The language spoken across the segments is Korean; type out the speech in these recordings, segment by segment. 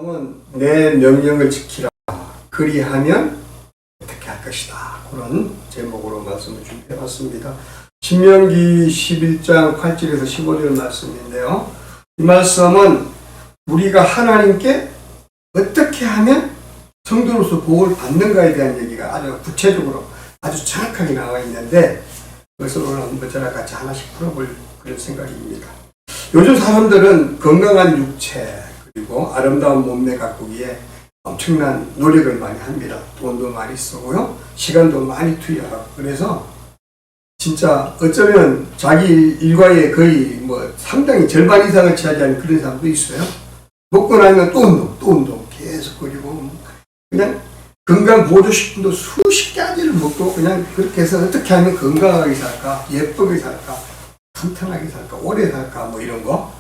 말씀은 내 명령을 지키라. 그리하면 어떻게 할 것이다. 그런 제목으로 말씀을 준비해봤습니다. 신명기 11장 8절에서 15절 말씀인데요. 이 말씀은 우리가 하나님께 어떻게 하면 성도로서 복을 받는가에 대한 얘기가 아주 구체적으로 아주 정확하게 나와 있는데 그것을 오늘 한번 저랑 같이 하나씩 풀어볼 그런 생각입니다. 요즘 사람들은 건강한 육체 그리고 아름다운 몸매 가꾸기에 엄청난 노력을 많이 합니다. 돈도 많이 쓰고요. 시간도 많이 투여하고 그래서 진짜 어쩌면 자기 일과의 거의 상당히 절반 이상을 차지하는 그런 사람도 있어요. 먹고 나면 또 운동 계속 그리고 그냥 건강 보조식품도 수십 가지를 먹고 그냥 그렇게 해서 어떻게 하면 건강하게 살까, 예쁘게 살까, 튼튼하게 살까, 오래 살까 이런 거.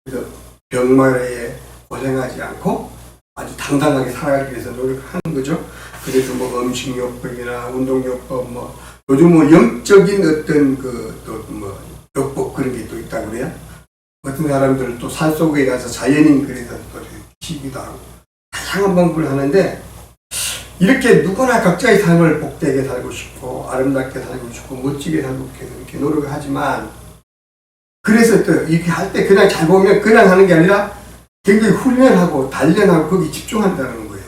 그래서 병마에 고생하지 않고 아주 당당하게 살아가기 위해서 노력하는 거죠. 그래서 음식요법이나 운동요법 요즘 영적인 어떤 요법 그런 게 또 있다고 그래요. 어떤 사람들은 또 산속에 가서 자연인 그래서 또 쉬기도 하고 다양한 방법을 하는데 이렇게 누구나 각자의 삶을 복되게 살고 싶고 아름답게 살고 싶고 멋지게 살고 싶고 이렇게 노력을 하지만 그래서 또 이렇게 할 때 그냥 잘 보면 그냥 하는 게 아니라 굉장히 훈련하고 단련하고 거기 집중한다는 거예요.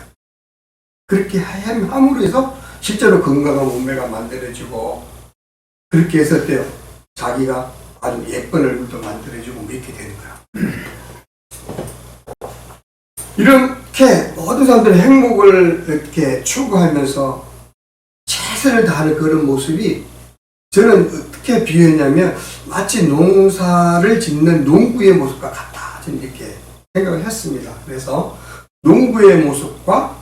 그렇게 함으로 해서 실제로 건강한 몸매가 만들어지고 그렇게 했을 때 자기가 아주 예쁜 얼굴도 만들어지고 이렇게 되는 거야. 이렇게 모든 사람들의 행복을 이렇게 추구하면서 최선을 다하는 그런 모습이 저는 어떻게 비유했냐면 마치 농사를 짓는 농부의 모습과 같다. 저는 이렇게 생각을 했습니다. 그래서 농부의 모습과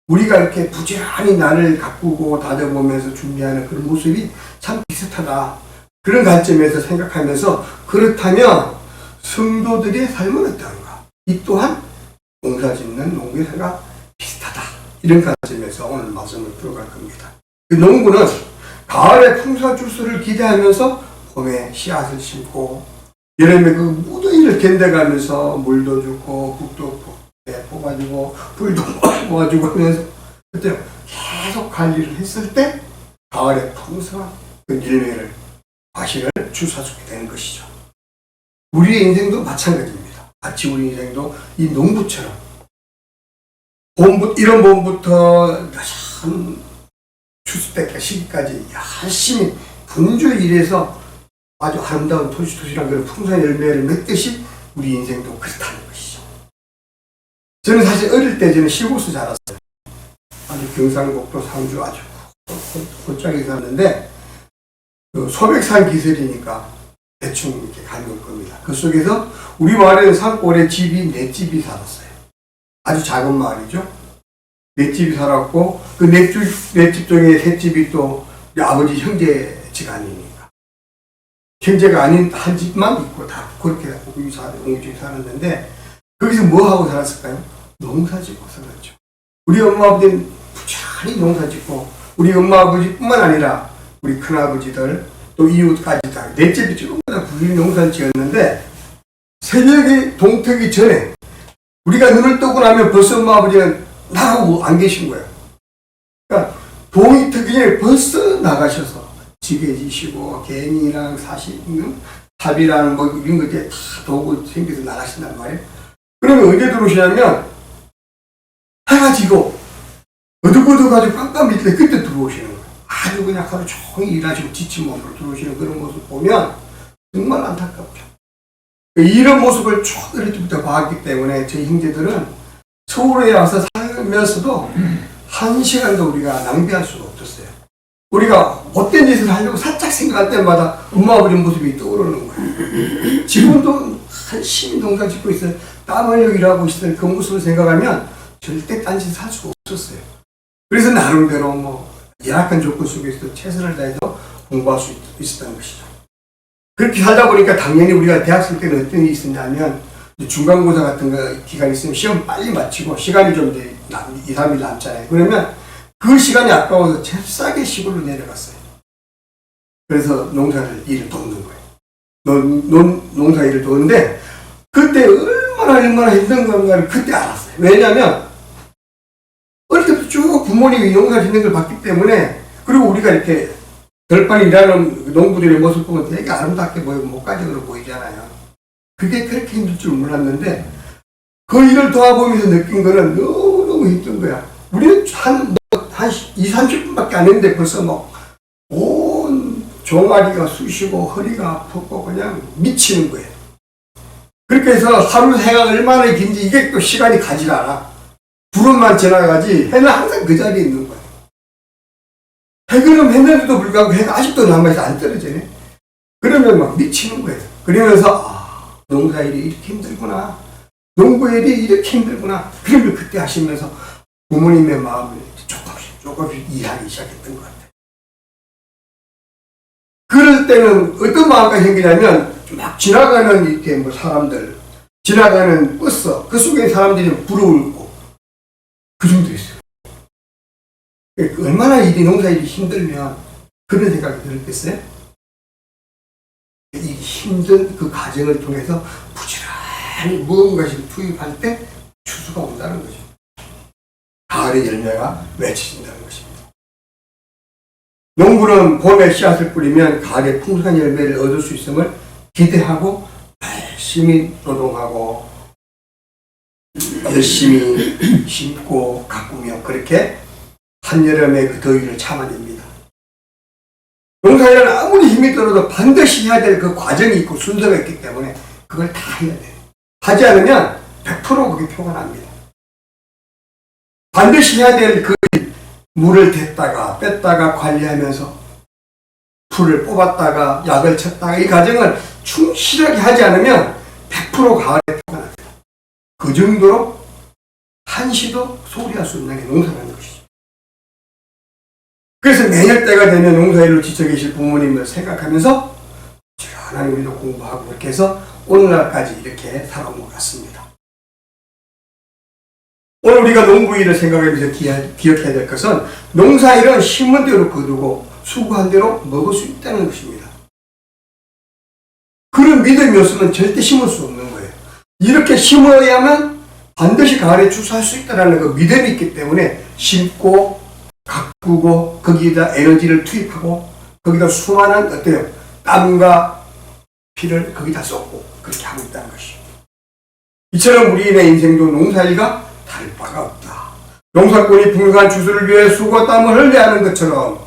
우리가 이렇게 부지런히 나를 가꾸고 다져보면서 준비하는 그런 모습이 참 비슷하다. 그런 관점에서 생각하면서 그렇다면 성도들의 삶은 어떠한가? 이 또한 농사 짓는 농부의 삶과 비슷하다. 이런 관점에서 오늘 말씀을 풀어갈 겁니다. 그 농부는 가을에 풍사주스를 기대하면서 봄에 씨앗을 심고 여름에 그 무더위를 견뎌가면서 물도 주고 국도 뽑아주고 불도 뽑아주고 하면서 그때 계속 관리를 했을 때 가을에 풍성한 그 열매를 과실을 주사주게 되는 것이죠. 우리의 인생도 마찬가지입니다. 마치 우리 인생도 이 농부처럼 이런 봄부터 참 추수 때까지 시기까지 열심히 분주히 일해서 아주 아름다운 토시토시한 그런 풍성한 열매를 맺듯이 우리 인생도 그렇다는 것이죠. 저는 사실 어릴 때 저는 시골에서 자랐어요. 아주 경상북도 상주 아주 곧장에 살았는데 그 소백산 기슭이니까 대충 이렇게 가는 겁니다. 그 속에서 우리 마을에는 산골에 집이 4집이 살았어요. 아주 작은 마을이죠. 4집이 살았고 그 4집 중에 3집이 또 우리 아버지 형제 지간이니까 형제가 아닌 한 집만 있고 다 그렇게 옹주에 살았는데 거기서 뭐 하고 살았을까요? 농사 짓고 살았죠. 우리 엄마 아버지는 부지런히 농사 짓고 우리 엄마 아버지뿐만 아니라 우리 큰아버지들 또 이웃까지 다 4집이 전부 다 부지런히 농사를 지었는데 새벽이 동트기 전에 우리가 눈을 뜨고 나면 벌써 엄마 아버지는 나가고 안 계신 거예요. 그러니까 동이 트기 전에 벌써 나가셔서 지게 지시고 갱이랑 삽이랑 이런 것들이 다 도구 생겨서 나가신단 말이에요. 그러면 언제 들어오시냐면 해가 지고 어둑어둑하고 깜깜할 때 그때 들어오시는 거예요. 아주 그냥 하루 종일 일하시고 지친 몸으로 들어오시는 그런 모습 보면 정말 안타깝죠. 이런 모습을 쭉 어릴 때부터 봤기 때문에 저희 형제들은 서울에 와서 살면서도 한 시간도 우리가 낭비할 수가 없었어요. 우리가 못된 짓을 하려고 살짝 생각할 때마다 엄마 아버지 모습이 떠오르는 거예요. 지금도 열심히 농사 짓고 있어요. 땀 흘리고 일하고 있어요. 그 모습을 생각하면 절대 딴짓을 할 수가 없었어요. 그래서 나름대로 열악한 조건 속에서 최선을 다해서 공부할 수 있었던 것이죠. 그렇게 살다 보니까 당연히 우리가 대학생 때는 어떤 일이 있었냐면 중간고사 같은 거 기간이 있으면 시험 빨리 마치고 시간이 좀 이제 2, 3일 남잖아요. 그러면 그 시간이 아까워서 잽싸게 시골로 내려갔어요. 그래서 일을 돕는 거예요. 농사 일을 도는데 그때 얼마나 힘든 건가를 그때 알았어요. 왜냐하면 어릴 때부터 쭉 부모님이 농사 짓는 걸 봤기 때문에, 그리고 우리가 이렇게 덜판 일하는 농부들의 모습 보면 되게 아름답게 보이고 목가적으로 보이잖아요. 그게 그렇게 힘들 줄 몰랐는데 그 일을 도와보면서 느낀 거는 너무너무 힘든 거야. 우리는 한 2, 30분밖에 안 했는데 벌써 온 종아리가 쑤시고 허리가 아프고 그냥 미치는 거예요. 그렇게 해서 하루 생활 얼마나 긴지 이게 또 시간이 가질 않아. 구름만 지나가지 해는 항상 그 자리에 있는 거야. 해그름 했는데도 불구하고 해가 아직도 남아있어 안 떨어지네. 그러면 막 미치는 거예요. 그러면서 농사일이 이렇게 힘들구나. 농부일이 이렇게 힘들구나. 그런 걸 그때 하시면서 부모님의 마음을 조금씩 이해하기 시작했던 것 같아요. 그럴 때는 어떤 마음까지 생기냐면 막 지나가는 이렇게 사람들, 지나가는 버스, 그 속에 사람들이 부러울고 그 정도 있어요. 얼마나 농사일이 힘들면 그런 생각이 들었겠어요? 이 힘든 그 과정을 통해서 부지런히 무언가를 투입할 때 추수가 온다는 거죠. 가을의 열매가 맺혀진다는 것입니다. 농부는 봄에 씨앗을 뿌리면 가을에 풍성한 열매를 얻을 수 있음을 기대하고 열심히 노동하고 열심히 심고 가꾸며 그렇게 한여름의 그 더위를 참아냅니다. 농사일은 아무리 힘이 들어도 반드시 해야 될 그 과정이 있고 순서가 있기 때문에 그걸 다 해야 돼요. 하지 않으면 100% 그게 표가 납니다. 반드시 해야 될 그 물을 댔다가 뺐다가 관리하면서 풀을 뽑았다가 약을 쳤다가 이 과정을 충실하게 하지 않으면 100% 가을에 표가 납니다. 그 정도로 한시도 소홀히 할 수 없는 게 농사라는 것이죠. 그래서 매년 때가 되면 농사일로 지쳐 계실 부모님을 생각하면서 하나님 우리도 공부하고 그렇게 해서 오늘날까지 이렇게 살아온 것 같습니다. 오늘 우리가 농부일을 생각하면서 기억해야 될 것은 농사일은 심은 대로 거두고 수고한 대로 먹을 수 있다는 것입니다. 그런 믿음이 없으면 절대 심을 수 없는 거예요. 이렇게 심어야만 반드시 가을에 추수할 수 있다는 그 믿음이 있기 때문에 심고 가꾸고 거기에다 에너지를 투입하고 거기다 수많은 어때요? 땀과 피를 거기다 쏟고 그렇게 하고 있다는 것이죠. 이처럼 우리의 인생도 농사일과 다를 바가 없다. 농사꾼이 풍성한 추수를 위해 수고와 땀을 흘려야 하는 것처럼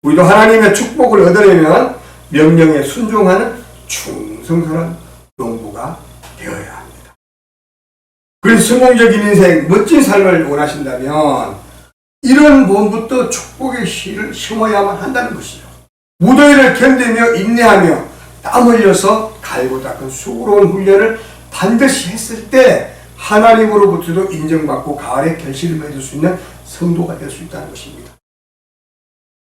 우리도 하나님의 축복을 얻으려면 명령에 순종하는 충성스러운 농부가 되어야 합니다. 그래서 성공적인 인생, 멋진 삶을 원하신다면 이런 봄부터 축복의 씨를 심어야만 한다는 것이죠. 무더위를 견디며 인내하며 땀 흘려서 갈고 닦은 수고로운 훈련을 반드시 했을 때 하나님으로부터도 인정받고 가을에 결실을 맺을 수 있는 성도가 될 수 있다는 것입니다.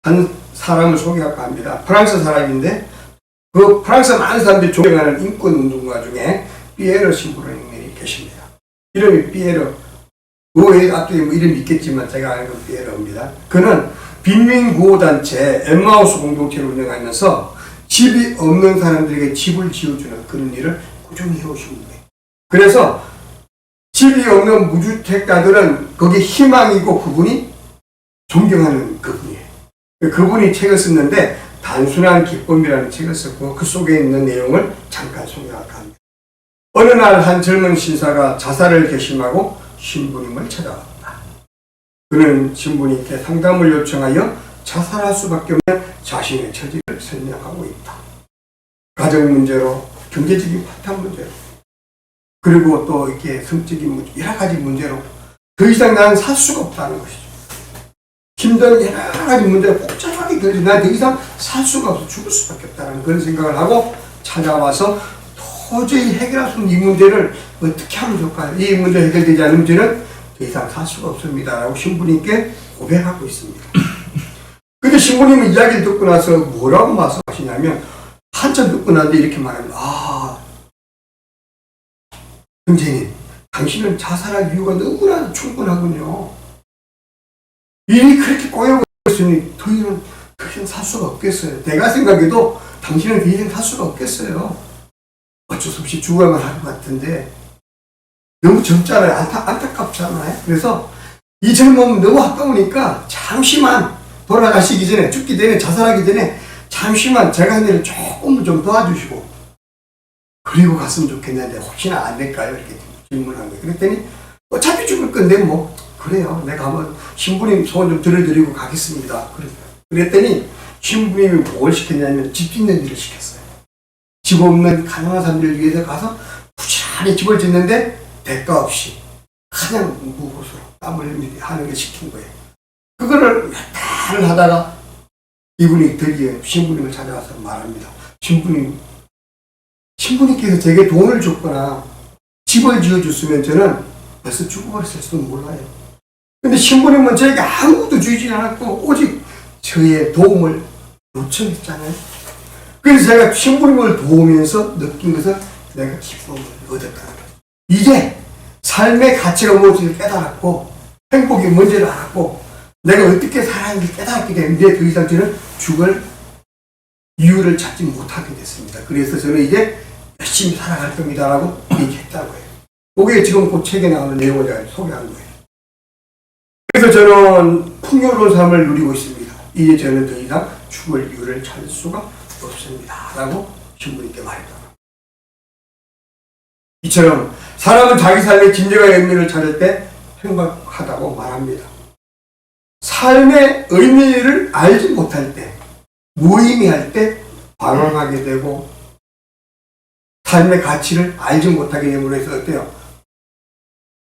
한 사람을 소개할까 합니다. 프랑스 사람인데 그 프랑스 많은 사람들이 존경하는 인권운동가 중에 피에르 신부라는 분이 계십니다. 이름이 피에르. 그 외에 앞뒤에 이름이 있겠지만 제가 아는 건 피에르입니다. 그는 빈민구호단체 엠마우스 공동체를 운영하면서 집이 없는 사람들에게 집을 지어주는 그런 일을 꾸준히 해오신 분이에요. 그래서 집이 없는 무주택자들은 거기에 희망이고 그분이 존경하는 그분이에요. 그분이 책을 썼는데 단순한 기쁨이라는 책을 썼고 그 속에 있는 내용을 잠깐 소개할까 합니다. 어느 날 한 젊은 신사가 자살을 결심하고 신부님을 찾아왔다. 그는 신부님께 상담을 요청하여 자살할 수밖에 없는 자신의 처지를 설명하고 있다. 가정 문제로, 경제적인 파탄 문제로, 그리고 또 이렇게 성적인 문제, 여러 가지 문제로 더 이상 나는 살 수가 없다는 것이죠. 힘든 여러 가지 문제가 복잡하게 결정, 난 더 이상 살 수가 없어 죽을 수밖에 없다는 그런 생각을 하고 찾아와서 도저히 해결할 수 없는 이 문제를 어떻게 하면 좋을까요? 이 문제 해결되지 않으면 저는 더 이상 살 수가 없습니다. 라고 신부님께 고백하고 있습니다. 근데 신부님은 이야기를 듣고 나서 뭐라고 말씀하시냐면 한참 듣고 나는데 이렇게 말합니다. 선생님, 당신은 자살할 이유가 너무나 충분하군요. 일이 그렇게 꼬여고 있으니 더 이상 살 수가 없겠어요. 내가 생각해도 당신은 더 이상 살 수가 없겠어요. 어쩔 수 없이 죽어야만 할 것 같은데 너무 젊잖아요. 안타깝잖아요. 그래서 이 젊음은 너무 아까우니까 잠시만 돌아가시기 전에, 죽기 전에, 자살하기 전에 잠시만 제가 한 일을 조금 좀 도와주시고 그리고 갔으면 좋겠는데 혹시나 안 될까요? 이렇게 질문한 거예요. 그랬더니 어차피 죽을 건데 뭐 그래요. 내가 한번 신부님 소원 좀 들어드리고 가겠습니다. 그랬더니 신부님이 뭘 시켰냐면 집 짓는 일을 시켰어요. 집 없는 가난한 사람들을 위해서 가서 부지런히 집을 짓는데 대가 없이 그냥 무고수로 땀을 흘리게 하는 걸 시킨 거예요. 그거를 몇 달을 하다가 이분이 드디어 신부님을 찾아와서 말합니다. 신부님께서 제게 돈을 줬거나 집을 지어줬으면 저는 벌써 죽어버렸을지도 몰라요. 근데 신부님은 저에게 아무것도 주지 않았고 오직 저의 도움을 요청했잖아요. 그래서 제가 신부님을 도우면서 느낀 것은 내가 기쁨을 얻었다는 거예요. 이제 삶의 가치가 무엇인지 깨달았고 행복이 뭔지를 알았고 내가 어떻게 살아야하는지 깨달았기 때문에 더 이상 저는 죽을 이유를 찾지 못하게 됐습니다. 그래서 저는 이제 열심히 살아갈 겁니다 라고 얘기했다고 해요. 그게 지금 그 책에 나오는 내용을 제가 소개한 거예요. 그래서 저는 풍요로운 삶을 누리고 있습니다. 이제 저는 더 이상 죽을 이유를 찾을 수가 없습니다 라고 신부님께 말했다. 이처럼 사람은 자기 삶의 진정한 의미를 찾을 때 행복하다고 말합니다. 삶의 의미를 알지 못할 때, 무의미할 때 방황하게 되고 삶의 가치를 알지 못하게 되므로 해서 어때요?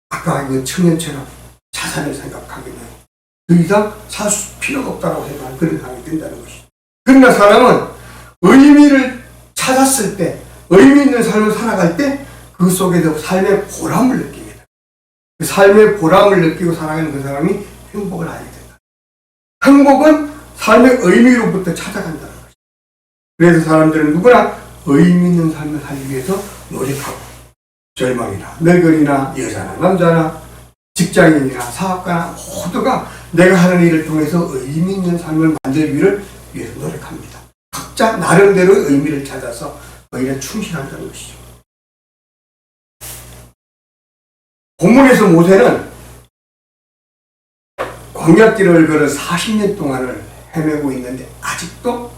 아까 그 청년처럼 자살을 생각하게 되고 더 이상 살 필요가 없다고 생각하는 그런 상황이 된다는 것이죠. 그러나 사람은 의미를 찾았을 때, 의미 있는 삶을 살아갈 때 그 속에서 삶의 보람을 느끼게 됩니다. 그 삶의 보람을 느끼고 살아가는 그 사람이 행복을 알게 된다. 행복은 삶의 의미로부터 찾아간다는 것이죠. 그래서 사람들은 누구나 의미 있는 삶을 살기 위해서 노력하고 젊은이나 늙은이나 여자나 남자나 직장인이나 사업가나 모두가 내가 하는 일을 통해서 의미 있는 삶을 만들기를 위해서 노력합니다. 각자 나름대로의 의미를 찾아서 의미에 충실한다는 것이죠. 본문에서 모세는 광야길을 걸어 40년 동안을 헤매고 있는데 아직도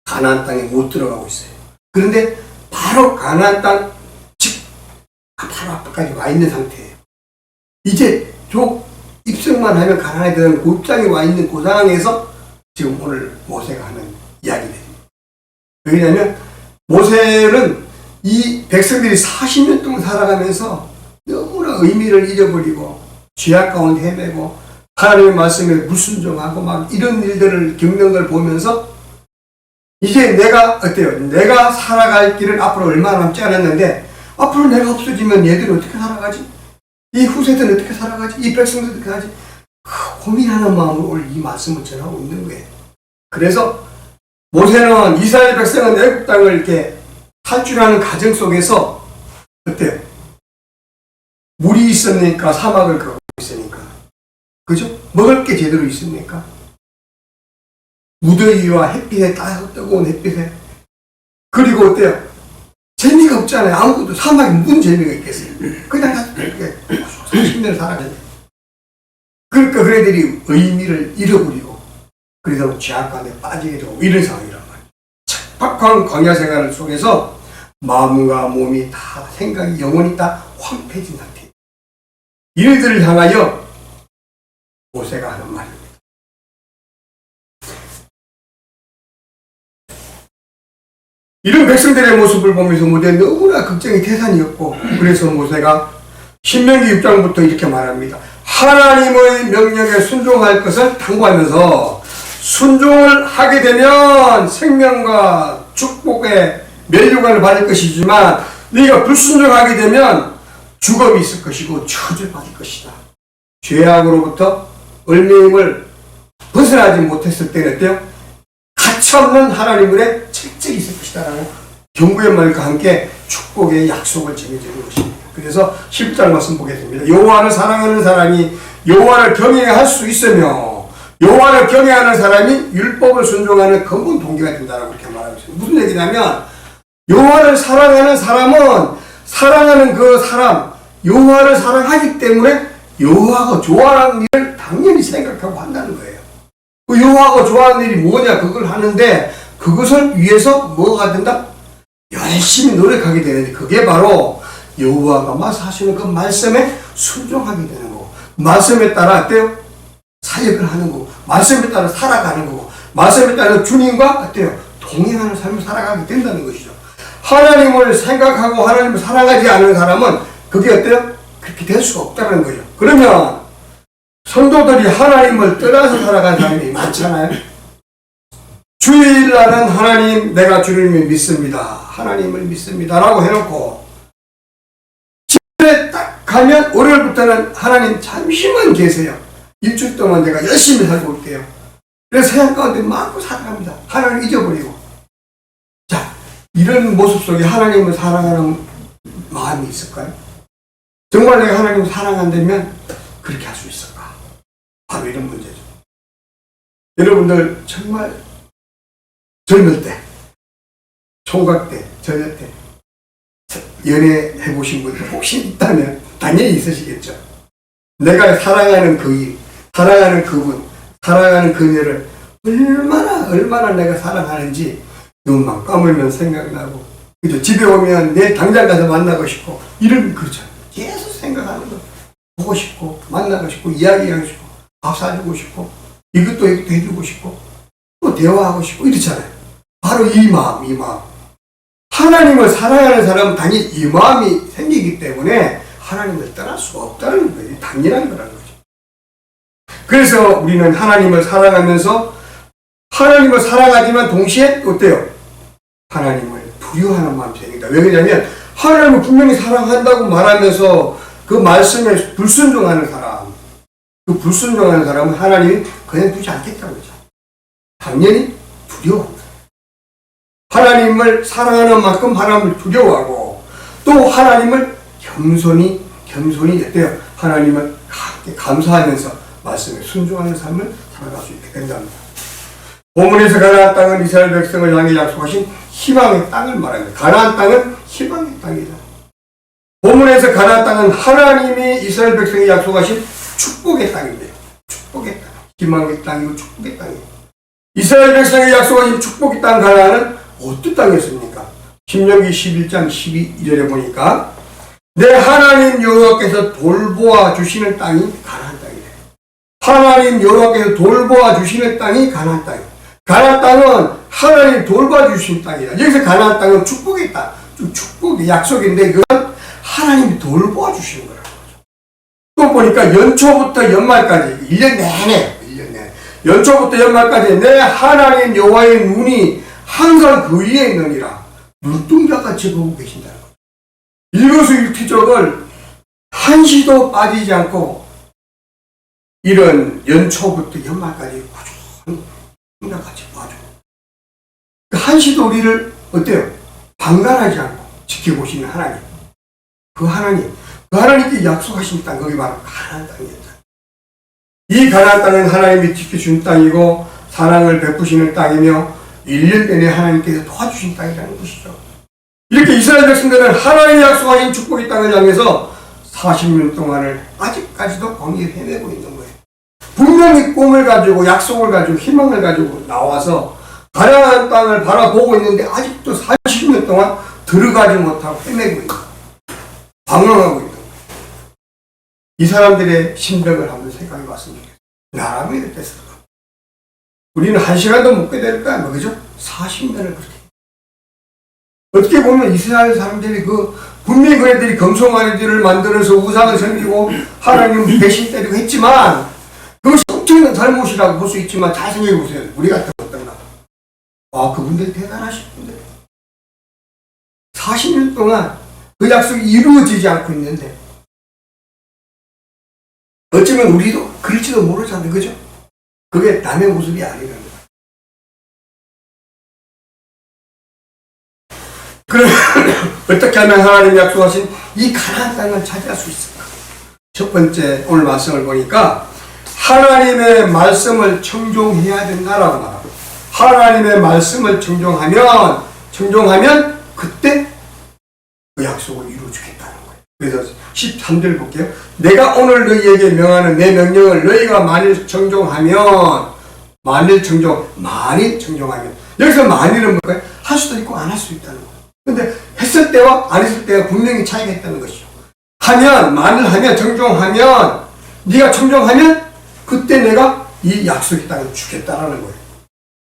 가나안 땅에 못 들어가고 있어요. 그런데 바로 가나안 땅 바로 앞까지 와 있는 상태예요. 이제 족 입성만 하면 가나안에 들어가는 그 입장에 와 있는 그 상황에서 지금 오늘 모세가 하는 이야기입니다. 왜냐하면 모세는 이 백성들이 40년 동안 살아가면서 너무나 의미를 잃어버리고 죄악 가운데 헤매고 하나님의 말씀에 불순종하고 막 이런 일들을 겪는 걸 보면서 이제 내가 어때요? 내가 살아갈 길은 앞으로 얼마 남지 않았는데 앞으로 내가 없어지면 얘들은 어떻게 살아가지? 이 후세들은 어떻게 살아가지? 이 백성들은 어떻게 하지? 고민하는 마음으로 오늘 이 말씀을 전하고 있는 거예요. 그래서 모세는 이스라엘 백성은 애굽 땅을 이렇게 탈출하는 과정 속에서 어때요? 물이 있었으니까 사막을 걷고 있으니까 그죠? 먹을 게 제대로 있습니까? 무더위와 햇빛에 뜨거운 햇빛에 그리고 어때요? 재미가 없잖아요. 아무것도 사막에 무슨 재미가 있겠어요? 그냥 이렇게 40년을 살아가요. 그러니까 그애들이 의미를 잃어버리고 그래서 죄악 가운데 빠지게 되고 이런 상황이란 말이에요. 척박한 광야 생활 속에서 마음과 몸이 다 생각이 영혼이 다 황폐해진 상태. 이들을 향하여 모세가 하는 말입니다. 이런 백성들의 모습을 보면서 모세는 너무나 걱정이 태산이었고 그래서 모세가 신명기 6장부터 이렇게 말합니다. 하나님의 명령에 순종할 것을 당부하면서 순종을 하게 되면 생명과 축복의 면류관을 받을 것이지만 네가 불순종하게 되면 죽음이 있을 것이고 저주를 받을 것이다. 죄악으로부터 얼매임을 벗어나지 못했을 때는 어때요? 가차없는 하나님의 책책이 있을 것이다 라고 경고의 말과 함께 축복의 약속을 전해주는 것입니다. 그래서 10장 말씀 보겠습니다. 여호와를 사랑하는 사람이 여호와를 경외할 수 있으며 여호와를 경외하는 사람이 율법을 순종하는 근본 동기가 된다라고 이렇게 말하고 있습니다. 무슨 얘기냐면 여호와를 사랑하는 사람은 사랑하는 그 사람 여호와를 사랑하기 때문에 여호와가 좋아하는 일을 당연히 생각하고 한다는 거예요. 그 여호와가 좋아하는 일이 뭐냐 그걸 하는데 그것을 위해서 뭐가 된다? 열심히 노력하게 되는데 그게 바로 여호와가 말씀하시는 그 말씀에 순종하게 되는 거고 말씀에 따라 어때요? 사역을 하는 거고 말씀에 따라 살아가는 거고 말씀에 따라 주님과 어때요? 동행하는 삶을 살아가게 된다는 것이죠. 하나님을 생각하고 하나님을 사랑하지 않는 사람은 그게 어때요? 그렇게 될 수가 없다는 거죠. 그러면 성도들이 하나님을 떠나서 살아가는 사람이 많잖아요. 주일날은 하나님 내가 주님을 믿습니다. 하나님을 믿습니다. 라고 해놓고 집에 딱 가면 월요일부터는 하나님 잠시만 계세요. 일주일 동안 내가 열심히 살고 올게요. 그래서 세상 가운데 마음껏 살아갑니다. 하나님을 잊어버리고. 자, 이런 모습 속에 하나님을 사랑하는 마음이 있을까요? 정말 내가 하나님을 사랑한다면 그렇게 할 수 있을까? 바로 이런 문제죠. 여러분들 정말 젊을 때, 총각 때, 저녁 때 연애해보신 분들 혹시 있다면 당연히 있으시겠죠. 내가 사랑하는 그 일, 사랑하는 그분, 사랑하는 그녀를 얼마나 내가 사랑하는지 눈만 감으면 생각나고 그죠? 집에 오면 내일 당장 가서 만나고 싶고 이런 그렇죠. 계속 생각하는 거 보고 싶고 만나고 싶고 이야기하고 싶고 밥 사주고 싶고 이것도 해주고 싶고 또 대화하고 싶고 이렇잖아요. 바로 이 마음. 하나님을 사랑하는 사람은 당연히 이 마음이 생기기 때문에 하나님을 떠날 수가 없다는 거예요. 당연한 거라는 거죠. 그래서 우리는 하나님을 사랑하면서 하나님을 사랑하지만 동시에 어때요? 하나님을 두려워하는 마음이 생긴다. 왜 그러냐면 하나님을 분명히 사랑한다고 말하면서 그 말씀에 불순종하는 사람, 그 불순종하는 사람은 하나님이 그냥 두지 않겠다는 거죠. 당연히 두려워합니다. 하나님을 사랑하는 만큼 하나님을 두려워하고 또 하나님을 겸손히 어때요? 하나님을 감사하면서 말씀에 순종하는 삶을 살아갈 수 있게 된답니다. 본문에서 가나안 땅은 이스라엘 백성을 향해 약속하신 희망의 땅을 말합니다. 가나안 땅은 희망의 땅이다. 본문에서 가나안 땅은 하나님이 이스라엘 백성에 약속하신 축복의 땅입니다. 축복의 땅, 희망의 땅이고 축복의 땅이에요. 이스라엘 백성에 약속하신 축복의 땅 가나안은 어떤 땅이었습니까? 신명기 11장 12절에 보니까 내 하나님 여호와께서 돌보아 주시는 땅이 가나안 땅이래요. 하나님 여호와께서 돌보아 주시는 땅이 가나안 땅이에요. 가나안 땅은 하나님 돌봐주신 땅이다. 여기서 가나안 땅은 축복의 땅, 축복의 약속인데 그건 하나님이 돌봐주시는 거라는 거죠. 또 보니까 연초부터 연말까지 1년 내내 연초부터 연말까지 내 하나님 여호와의 눈이 항상 그 위에 있느니라. 눈동자같이 보고 계신다는 거죠. 일거수일투족을 한시도 빠지지 않고 이런 연초부터 연말까지 같이 봐줘. 한시도 우리를 어때요? 방관하지 않고 지켜보시는 하나님. 그 하나님께 약속하신 땅, 거기 바로 가나안 땅이었다. 이 가나안 땅은 하나님이 지켜준 땅이고 사랑을 베푸시는 땅이며 1년 내내 하나님께서 도와주신 땅이라는 것이죠. 이렇게 이스라엘 백성들은 하나님이 약속하신 축복의 땅을 향해서 40년 동안을 아직까지도 광야에 헤매고 있는 거예요. 분명히 꿈을 가지고 약속을 가지고 희망을 가지고 나와서 가나안 땅을 바라보고 있는데 아직도 40년 동안 들어가지 못하고 헤매고 있는 거예요. 방황하고 있는 거예요. 이 사람들의 심정을 한번 생각해 봤으면 좋겠어요. 나라면 이렇게 했을까? 우리는 1시간도 못 깨달을까? 그죠? 40년을 그렇게. 어떻게 보면 이스라엘 사람들이 분명히 그네들이 금송아지를 만들어서 우상을 섬기고 하나님 배신 때리고 했지만 그것이 엄청난 잘못이라고 볼 수 있지만 잘 생각해 보세요. 우리 같은 어떤가? 그분들 대단하신 분들. 40년 동안 그 약속이 이루어지지 않고 있는데 어쩌면 우리도 그럴지도 모르잖아요. 그죠? 그게 남의 모습이 아니라는 거예요. 그럼 어떻게 하면 하나님이 약속하신 이 가나안 땅을 차지할 수 있을까? 첫 번째 오늘 말씀을 보니까 하나님의 말씀을 청종해야 된다라고 말합니다. 하나님의 말씀을 청종하면 그때 그 약속을 이루어주겠다는 거예요. 그래서 13절 볼게요. 내가 오늘 너희에게 명하는 내 명령을 너희가 만일 청종하면, 여기서 만일은 뭘까요? 할 수도 있고 안 할 수 있다는 거예요. 근데 했을 때와 안 했을 때가 분명히 차이가 있다는 것이죠. 만일 하면, 청종하면, 네가 청종하면 그때 내가 이 약속의 땅을 주겠다라는 거예요.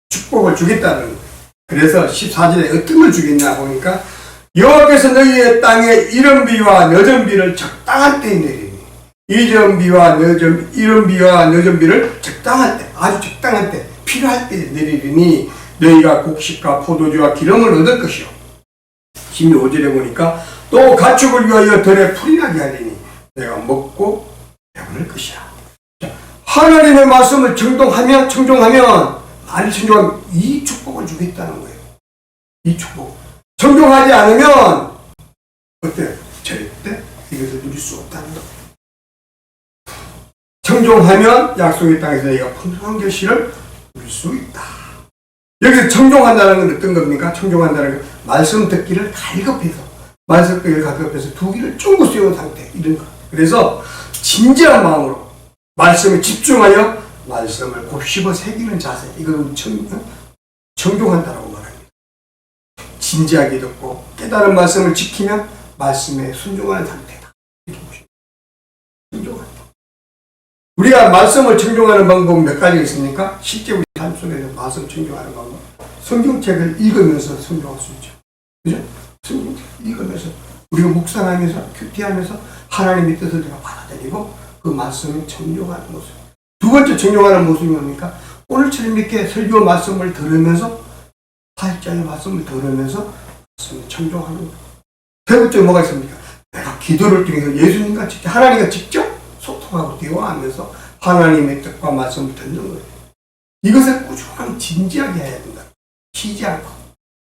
축복을 주겠다는 거예요. 그래서 14절에 어떤 걸 주겠냐 보니까 여호와께서 너희의 땅에 이른비와 늦은비를 적당한 때에 내리니, 이른비와 늦은비를 적당할 때, 아주 적당한 때, 필요할 때 내리니 너희가 곡식과 포도주와 기름을 얻을 것이요. 16절에 보니까 또 가축을 위하여 들에 풀이 나게 하리니 내가 먹고 배부를 것이야. 하나님의 말씀을 청종하면 많이 청종하면 이 축복을 주겠다는 거예요. 이 축복. 청종하지 않으면 어때요? 절대 이것을 누릴 수 없다는 거예요. 청종하면 약속의 땅에서 내가 풍성한 결실을 누릴 수 있다. 여기서 청종한다는 건 어떤 겁니까? 청종한다는 건 말씀 듣기를 갈급해서, 두 귀를 쫑긋 세운 상태, 이런 거. 그래서 진지한 마음으로 말씀에 집중하여 말씀을 곱씹어 새기는 자세, 이걸 청종한다라고 말합니다. 진지하게 듣고 깨달은 말씀을 지키면 말씀에 순종하는 상태다. 이렇게 보시면 순종한다. 우리가 말씀을 청종하는 방법은 몇 가지 있습니까? 실제 우리 삶 속에서 말씀 청종하는 방법. 성경책을 읽으면서 순종할 수 있죠. 그죠? 성경책 읽으면서 우리가 묵상하면서 큐티하면서 하나님의 뜻을 내가 받아들이고 그 말씀을 청종하는 모습. 두 번째 청종하는 모습이 뭡니까? 오늘처럼 이렇게 설교 말씀을 들으면서, 사역자의 말씀을 들으면서 말씀을 청종하는 거예요. 세 번째 뭐가 있습니까? 내가 기도를 통해서 예수님과 직접, 하나님과 직접 소통하고 대화하면서 하나님의 뜻과 말씀을 듣는 거예요. 이것을 꾸준하게 진지하게 해야 된다. 쉬지 않고.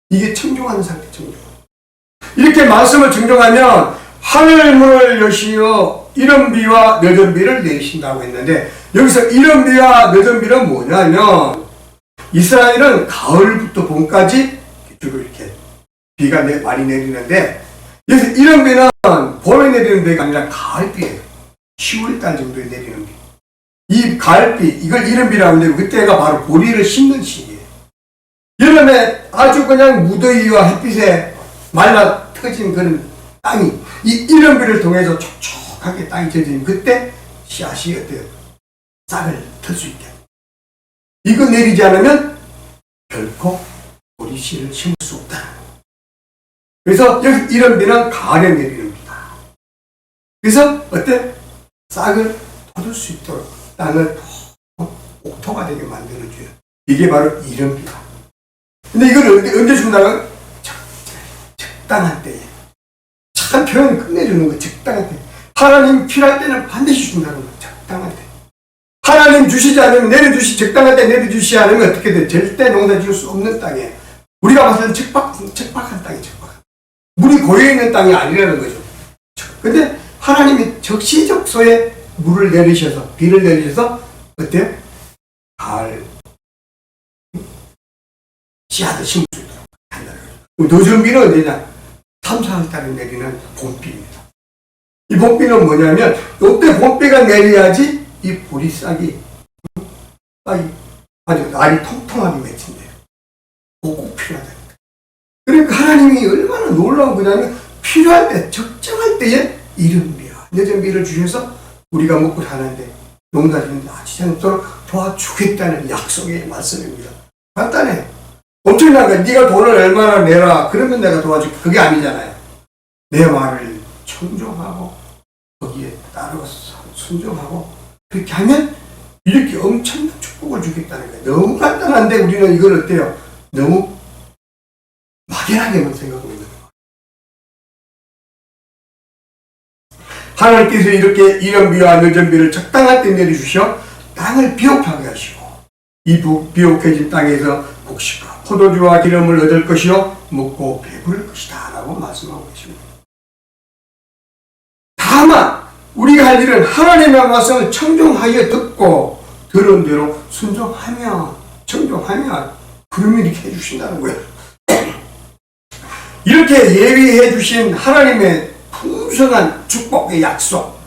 이게 청종하는 상태, 청종. 이렇게 말씀을 청종하면 하늘 문을 여시어 이른비와 늦은비를 내리신다고 했는데, 여기서 이른비와 늦은비는 뭐냐면 이스라엘은 가을부터 봄까지 이렇게 비가 많이 내리는데, 여기서 이른비는 봄에 내리는 비가 아니라 가을비예요. 10월달 정도에 내리는 비. 이 가을비, 이걸 이른비라고 하는데 그때가 바로 보리를 심는 시기예요. 여름에 아주 그냥 무더위와 햇빛에 말라 터진 그런 땅이 이 이른비를 통해서 촉촉하게 땅이 젖으면 그때 씨앗이 어때요? 싹을 틀 수 있게. 이거 내리지 않으면 결코 보리씨를 심을 수 없다. 그래서 여기 이른비는 가을에 내리는 비다. 그래서 어때? 싹을 돋을 수 있도록 땅을 옥토가 되게 만들어줘요. 이게 바로 이른비다. 근데 이걸 언제 준다고요? 적당한 때에. 참 표현 끝내주는 거, 적당한 때. 하나님 필요할 때는 반드시 준다는 거, 적당한 때. 하나님 주시지 않으면 적당한 때 내려주시지 않으면 어떻게 돼? 절대 농사 지을 수 없는 땅에. 우리가 봤을 때 척박한 땅이 척박한. 물이 고여있는 땅이 아니라는 거죠. 근데 하나님이 적시적소에 물을 내리셔서, 비를 내리셔서, 어때요? 가을, 씨앗을 심을 수 있도록 한다는 거죠. 늦은비는 언제냐? 3, 4월달에 내리는 봄비입니다. 이 봄비는 뭐냐면, 이때 봄비가 내려야지 이 보리싹이, 아주 알이 통통하게 맺힌대요. 꼭 필요하다. 그러니까 하나님이 얼마나 놀라운 거냐면, 필요할 때, 적정할 때에 이른비와 늦은비를 주셔서 우리가 먹고 사는데, 농사 짓는데 아주 않도록 도와주겠다는 약속의 말씀입니다. 간단해. 엄청난 거야. 네가 돈을 얼마나 내라. 그러면 내가 도와줄게. 그게 아니잖아요. 내 말을 청종하고 거기에 따라서 순종하고 그렇게 하면 이렇게 엄청난 축복을 주겠다는 거예요. 너무 간단한데 우리는 이걸 어때요? 너무 막연하게만 생각하고 있는 거예요. 하나님께서 이렇게 이른비와 늦은비를 적당한 때 내려주셔 땅을 비옥하게 하시고 이 비옥해진 땅에서 곡식과 포도주와 기름을 얻을 것이요 먹고 배부를 것이다 라고 말씀하고 계십니다. 다만 우리가 할 일은 하나님의 말씀을 청종하여 듣고 들은 대로 순종하며 청종하면 그러면 이렇게 해주신다는 거예요. 이렇게 예비해 주신 하나님의 풍성한 풍성한 축복의 약속,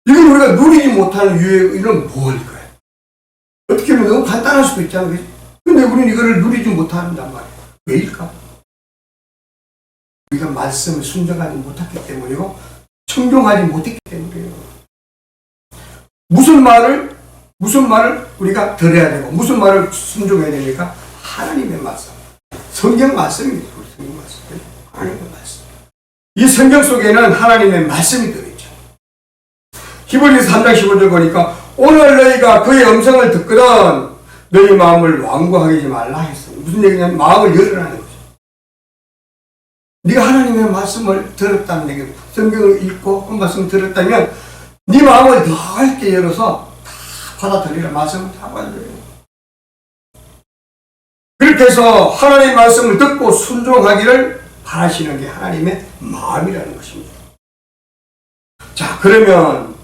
이건 우리가 누리지 못하는 이유는 뭘까요? 어떻게 보면 너무 간단할 수도 있잖아요. 그치? 근데 우리는 이거를 누리지 못한단 말이에요. 왜일까? 우리가 말씀을 순종하지 못했기 때문이고 청종하지 못했기 때문이에요. 무슨 말을 우리가 들어야 되고 무슨 말을 순종해야 됩니까? 하나님의 말씀, 성경 말씀입니다. 성경 말씀, 하나님의 말씀. 이 성경 속에는 하나님의 말씀이 들어있죠. 히브리서 3장 15절 보니까 오늘 너희가 그의 음성을 듣거든 너희 마음을 완고하게 말라 했어. 무슨 얘기냐면 마음을 열으라는 거죠. 네가 하나님의 말씀을 들었다는 얘기예요. 성경을 읽고 그 말씀을 들었다면 네 마음을 더 넓게 열어서 다 받아들이라. 말씀을 다 받아들여요. 그렇게 해서 하나님의 말씀을 듣고 순종하기를 바라시는 게 하나님의 마음이라는 것입니다. 자, 그러면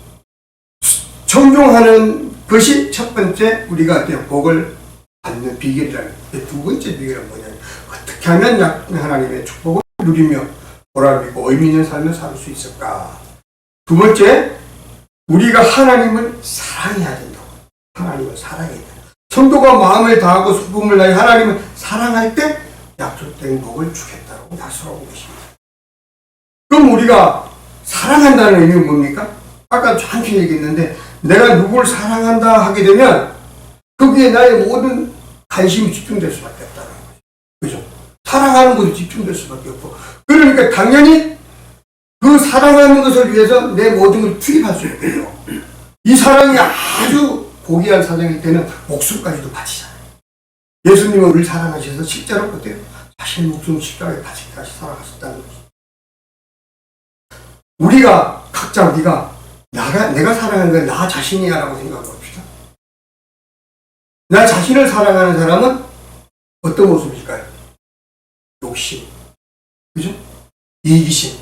청종하는 것이 첫 번째 우리가 복을 받는 비결이라는 거예요. 두 번째 비결은 뭐냐면 어떻게 하면 하나님의 축복을 누리며 보람있고 의미 있는 삶을 살 수 있을까? 두 번째, 우리가 하나님을 사랑해야 된다고. 하나님을 사랑해야 된다. 성도가 마음을 다하고 수품을 다해 하나님을 사랑할 때 약속된 복을 주겠다고 약속하고 계십니다. 그럼 우리가 사랑한다는 의미는 뭡니까? 아까 잠시 얘기했는데 내가 누구를 사랑한다 하게 되면 거기에 나의 모든 관심이 집중될 수밖에 없다는 거죠. 그죠? 사랑하는 것에 집중될 수밖에 없고, 그러니까 당연히 그 사랑하는 것을 위해서 내 모든 걸 투입할 수 있고요. 이 사랑이 아주 고귀한 사랑일 때는 목숨까지도 바치잖아요. 예수님은 우리를 사랑하셔서 실제로 어때요? 자신의 목숨을 십자가에 바치기까지 살아가셨다는 거죠. 우리가 각자 내가 사랑하는 건 나 자신이야 라고 생각해 봅시다. 나 자신을 사랑하는 사람은 어떤 모습일까요? 욕심, 그죠? 이기심,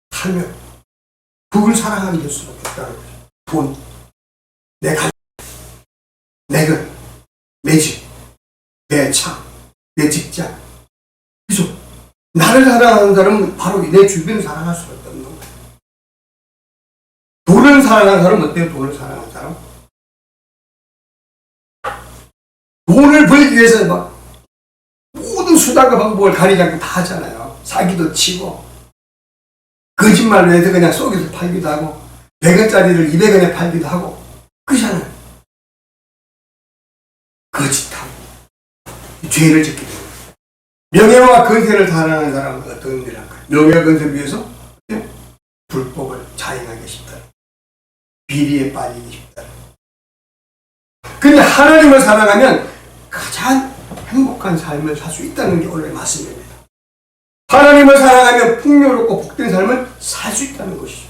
탐욕, 그걸 사랑하게 될 수밖에 없다는 거죠. 돈, 내 가족, 내 것, 내 집, 내 차, 내 직장, 그죠? 나를 사랑하는 사람은 바로 내 주변을 사랑할 수밖에 없는 거예요. 돈을 사랑하는 사람은 어때요? 돈을 사랑하는 사람? 돈을 벌기 위해서 막 모든 수단과 방법을 가리지 않고 다 하잖아요. 사기도 치고 거짓말로 해서 그냥 속여서 팔기도 하고 100원짜리를 200원에 팔기도 하고 그렇잖아요. 거짓하고 죄를 짓게 됩니다. 명예와 건세를 사랑하는 사람은 어떤 일을 할까요? 명예와 건세를 위해서 불법을 자행하기 쉽다. 비리에 빠지기 쉽다. 근데 하나님을 사랑하면 가장 행복한 삶을 살 수 있다는 게 오늘의 말씀입니다. 하나님을 사랑하면 풍요롭고 복된 삶을 살 수 있다는 것이죠.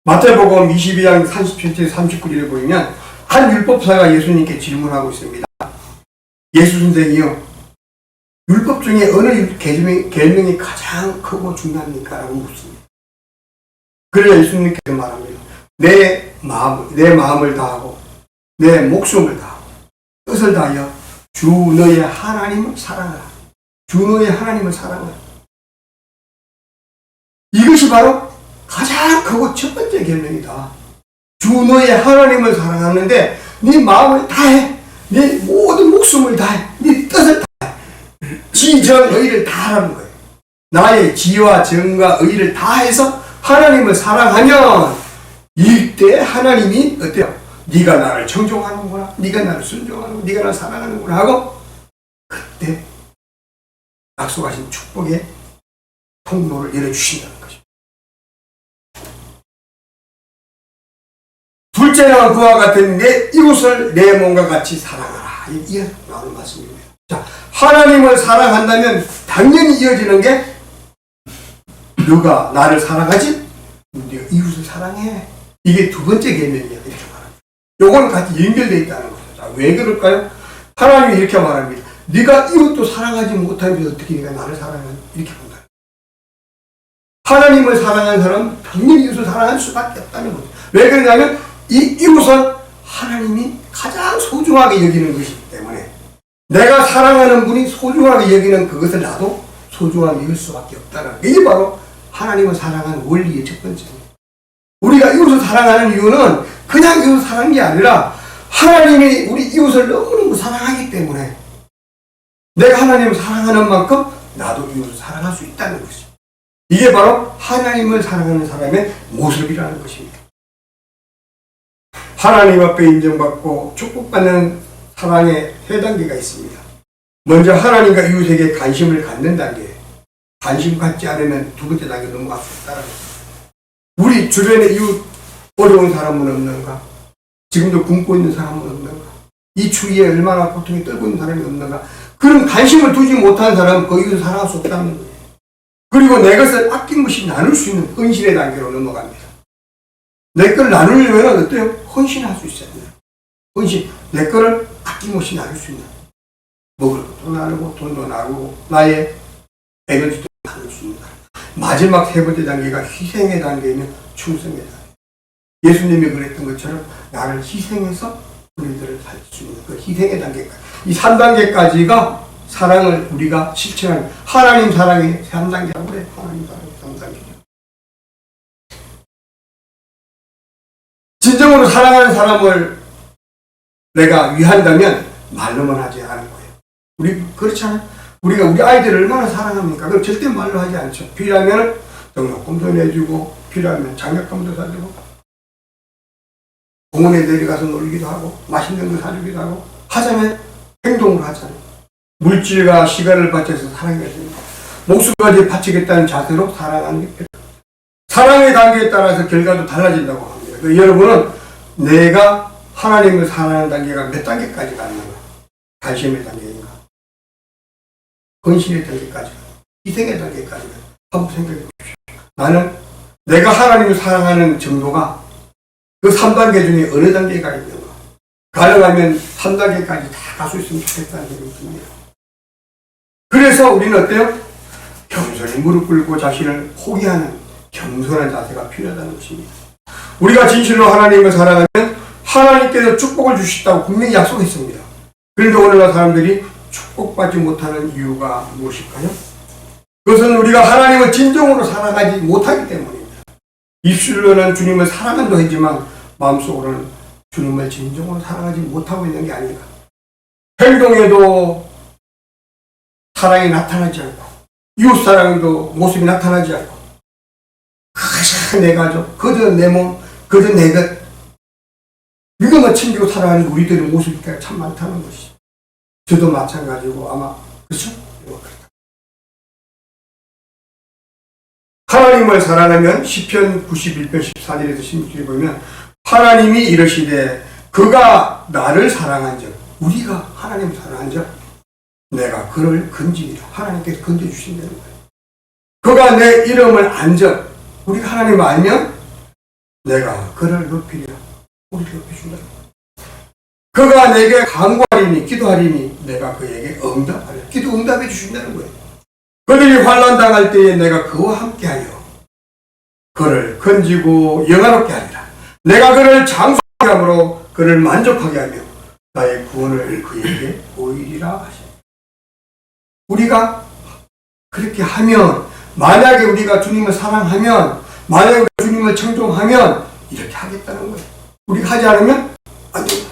마태복음 22장 37절 39절에 보면 한 율법사가 예수님께 질문하고 있습니다. 예수 선생이요, 율법 중에 어느 계명이 가장 크고 중요합니까? 라고 묻습니다. 그래야 예수님께서 말합니다. 내 마음을 다하고 내 목숨을 다하고 뜻을 다하여 주 너의 하나님을 사랑하라. 주 너의 하나님을 사랑하라. 이것이 바로 가장 크고 첫 번째 계명이다. 주 너의 하나님을 사랑하는데 네 마음을 다해, 네 모든 목숨을 다해, 네 뜻을 다해, 지정의를 다하라는 거예요. 나의 지와 정과 의를 다해서 하나님을 사랑하면 이때 하나님이 어때요? 네가 나를 청종하는구나, 네가 나를 순종하는구나, 네가 나를 사랑하는구나 하고 그때 약속하신 축복의 통로를 열어주신다는 거죠. 둘째는 그와 같은 내 이웃을 내 몸과 같이 사랑하라. 이게 나오는 말씀입니다. 자, 하나님을 사랑한다면 당연히 이어지는 게 너가 나를 사랑하지? 네가 이웃을 사랑해. 이게 두 번째 계명이야. 이렇게 말합니다. 요거는 같이 연결되어 있다는 거죠. 자, 왜 그럴까요? 하나님이 이렇게 말합니다. 네가 이웃도 사랑하지 못하면서 어떻게 네가 나를 사랑하니? 이렇게 본다. 하나님을 사랑하는 사람은 당연히 이웃을 사랑할 수밖에 없다는 거죠. 왜 그러냐면 이 이웃은 하나님이 가장 소중하게 여기는 것이기 때문에 내가 사랑하는 분이 소중하게 여기는 그것을 나도 소중하게 여길 수밖에 없다는 게 이게 바로 하나님을 사랑하는 원리의 첫 번째입니다. 우리가 이웃을 사랑하는 이유는 그냥 이웃을 사랑하는 게 아니라 하나님이 우리 이웃을 너무너무 사랑하기 때문에 내가 하나님을 사랑하는 만큼 나도 이웃을 사랑할 수 있다는 것입니다. 이게 바로 하나님을 사랑하는 사람의 모습이라는 것입니다. 하나님 앞에 인정받고 축복받는 사랑의 세 단계가 있습니다. 먼저 하나님과 이웃에게 관심을 갖는 단계. 관심 갖지 않으면 두 번째 단계 넘어갈 수 없다는 것입니다. 우리 주변에 이웃 어려운 사람은 없는가? 지금도 굶고 있는 사람은 없는가? 이 추위에 얼마나 고통에 떨고 있는 사람이 없는가? 그런 관심을 두지 못하는 사람은 그 이웃을 사랑할 수 없다는 거예요. 그리고 내 것을 아낌없이 나눌 수 있는 헌신의 단계로 넘어갑니다. 내 걸 나누려면 어때요? 헌신할 수 있어야 돼요. 헌신. 내 거를 아낌없이 나눌 수 있는. 먹을 것도 나누고 돈도 나누고 나의 에너지도 나눌 수 있는. 마지막 세 번째 단계가 희생의 단계이면 충성의 단계. 예수님이 그랬던 것처럼 나를 희생해서 우리들을 살릴 수 있는 그 희생의 단계까지. 이 3단계까지가 사랑을 우리가 실천하는 하나님 사랑의 3단계라고 그래. 하나님 사랑의 3단계죠. 진정으로 사랑하는 사람을 내가 위한다면 말로만 하지 않을 거예요. 우리 그렇잖아요. 우리가 우리 아이들을 얼마나 사랑합니까? 그걸 절대 말로 하지 않죠. 필요하면 등록금도 내주고 필요하면 장학금도 사주고 공원에 내려가서 놀기도 하고 맛있는 거 사주기도 하고 하자면 행동으로 하잖아요. 물질과 시간을 바쳐서 사랑해야 됩니다. 목숨까지 바치겠다는 자세로 사랑하는 게 필요합니다. 사랑의 단계에 따라서 결과도 달라진다고 합니다. 여러분은 내가 하나님을 사랑하는 단계가 몇 단계까지 가는가? 관심의 단계인가? 헌신의 단계까지, 희생의 단계까지 한번 생각해 보십시오. 나는 내가 하나님을 사랑하는 정도가 그 3단계 중에 어느 단계가 있는가? 가능하면 3단계까지 다 갈 수 있으면 좋겠다는 생각이 듭니다. 그래서 우리는 어때요? 겸손히 무릎 꿇고 자신을 포기하는 겸손한 자세가 필요하다는 것입니다. 우리가 진실로 하나님을 사랑하면 하나님께서 축복을 주시다고 분명히 약속했습니다. 그런데 오늘날 사람들이 축복받지 못하는 이유가 무엇일까요? 그것은 우리가 하나님을 진정으로 사랑하지 못하기 때문입니다. 입술로는 주님을 사랑한다고 했지만 마음속으로는 주님을 진정으로 사랑하지 못하고 있는 게 아닌가. 행동에도 사랑이 나타나지 않고 이웃사랑도 모습이 나타나지 않고 그저 내 가족, 그저 내 몸, 그저 내 것 이것만 챙기고 살아가는 우리들의 모습이 참 많다는 것이죠. 저도 마찬가지고 아마 그렇죠? 하나님을 사랑하면 시편 91편 14절에서 16절에 보면 하나님이 이러시되 그가 나를 사랑한즉 우리가 하나님을 사랑한즉 내가 그를 건지리라. 하나님께서 건져주신다는 거예요. 그가 내 이름을 안즉 우리가 하나님을 알면 내가 그를 높이리라. 우리를 높여준다는 거예요. 그가 내게 간구하리니 기도하리니 내가 그에게 응답하리라. 기도 응답해 주신다는 거예요. 그들이 환난 당할 때에 내가 그와 함께하여 그를 건지고 영화롭게 하리라. 내가 그를 장수하게 함으로 그를 만족하게 하며 나의 구원을 그에게 보이리라 하시니. 우리가 그렇게 하면 만약에 우리가 주님을 사랑하면 만약에 우리가 주님을 청종하면 이렇게 하겠다는 거예요. 우리가 하지 않으면 안 됩니다.